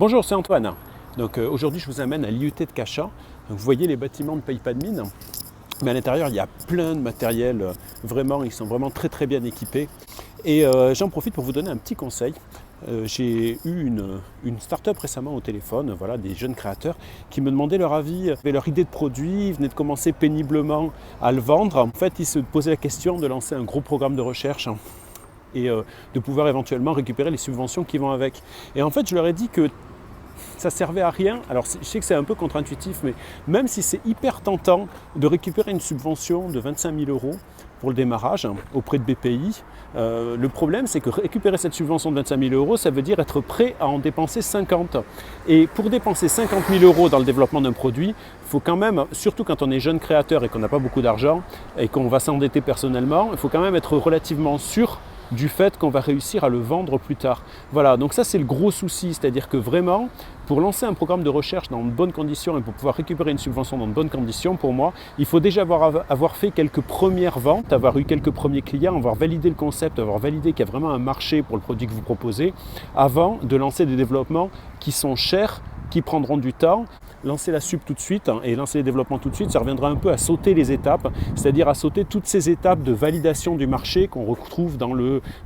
Bonjour, c'est Antoine. Aujourd'hui, je vous amène à l'IUT de Cachan. Vous voyez les bâtiments de PayPadMin, mais à l'intérieur, il y a plein de matériel. Vraiment, ils sont vraiment très bien équipés. Et j'en profite pour vous donner un petit conseil. J'ai eu une start-up récemment au téléphone, voilà, des jeunes créateurs qui me demandaient leur avis, leur idée de produit, ils venaient de commencer péniblement à le vendre. En fait, ils se posaient la question de lancer un gros programme de recherche et de pouvoir éventuellement récupérer les subventions qui vont avec. Et en fait, je leur ai dit que ça servait à rien. Alors je sais que c'est un peu contre-intuitif, mais même si c'est hyper tentant de récupérer une subvention de 25 000 € pour le démarrage auprès de BPI, le problème c'est que récupérer cette subvention de 25 000 €, ça veut dire être prêt à en dépenser 50. Et pour dépenser 50 000 € dans le développement d'un produit, il faut quand même, surtout quand on est jeune créateur et qu'on n'a pas beaucoup d'argent et qu'on va s'endetter personnellement, il faut quand même être relativement sûr du fait qu'on va réussir à le vendre plus tard. Voilà, donc ça c'est le gros souci, c'est-à-dire que vraiment, pour lancer un programme de recherche dans de bonnes conditions et pour pouvoir récupérer une subvention dans de bonnes conditions, pour moi, il faut déjà avoir fait quelques premières ventes, avoir eu quelques premiers clients, avoir validé le concept, avoir validé qu'il y a vraiment un marché pour le produit que vous proposez, avant de lancer des développements qui sont chers, qui prendront du temps. Lancer la sub tout de suite et lancer les développements tout de suite, ça reviendra un peu à sauter les étapes, c'est-à-dire à sauter toutes ces étapes de validation du marché qu'on retrouve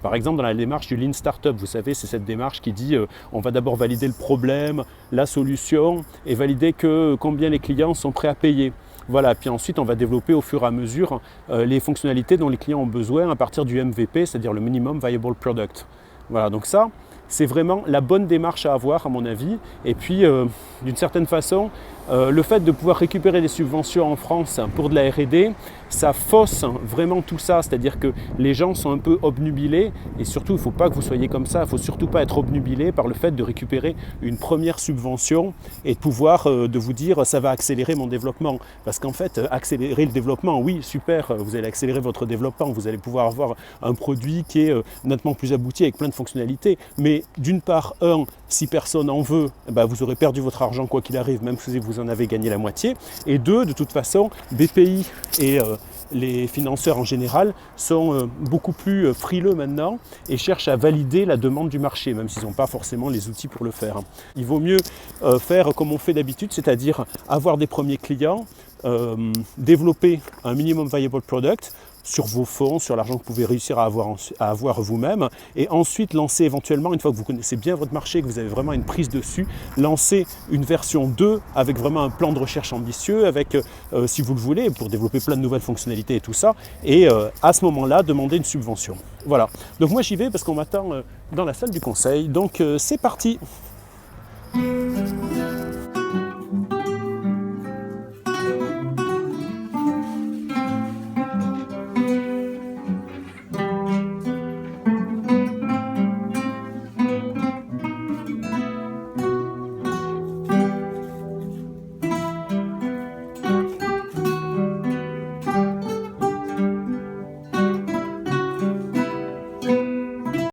par exemple dans la démarche du Lean Startup. Vous savez, c'est cette démarche qui dit on va d'abord valider le problème, la solution et valider combien les clients sont prêts à payer. Voilà, puis ensuite on va développer au fur et à mesure les fonctionnalités dont les clients ont besoin à partir du MVP, c'est-à-dire le Minimum Viable Product. Voilà, donc ça, c'est vraiment la bonne démarche à avoir à mon avis. Et puis, d'une certaine façon, le fait de pouvoir récupérer des subventions en France pour de la R&D, ça fausse vraiment tout ça. C'est-à-dire que les gens sont un peu obnubilés et surtout, il ne faut pas que vous soyez comme ça. Il ne faut surtout pas être obnubilé par le fait de récupérer une première subvention et de pouvoir de vous dire ça va accélérer mon développement. Parce qu'en fait, accélérer le développement, oui, super, vous allez accélérer votre développement, vous allez pouvoir avoir un produit qui est nettement plus abouti avec plein de fonctionnalités. Mais d'une part, si personne en veut, vous aurez perdu votre argent quoi qu'il arrive, même si vous en avez gagné la moitié. Et deux, de toute façon, BPI et les financeurs en général sont beaucoup plus frileux maintenant et cherchent à valider la demande du marché, même s'ils n'ont pas forcément les outils pour le faire. Il vaut mieux faire comme on fait d'habitude, c'est-à-dire avoir des premiers clients, développer un minimum viable product sur vos fonds, sur l'argent que vous pouvez réussir à avoir vous-même, et ensuite lancer éventuellement, une fois que vous connaissez bien votre marché, que vous avez vraiment une prise dessus, lancer une version 2 avec vraiment un plan de recherche ambitieux, avec, si vous le voulez, pour développer plein de nouvelles fonctionnalités et tout ça, et à ce moment-là, demander une subvention. Voilà, donc moi j'y vais parce qu'on m'attend dans la salle du conseil, donc c'est parti!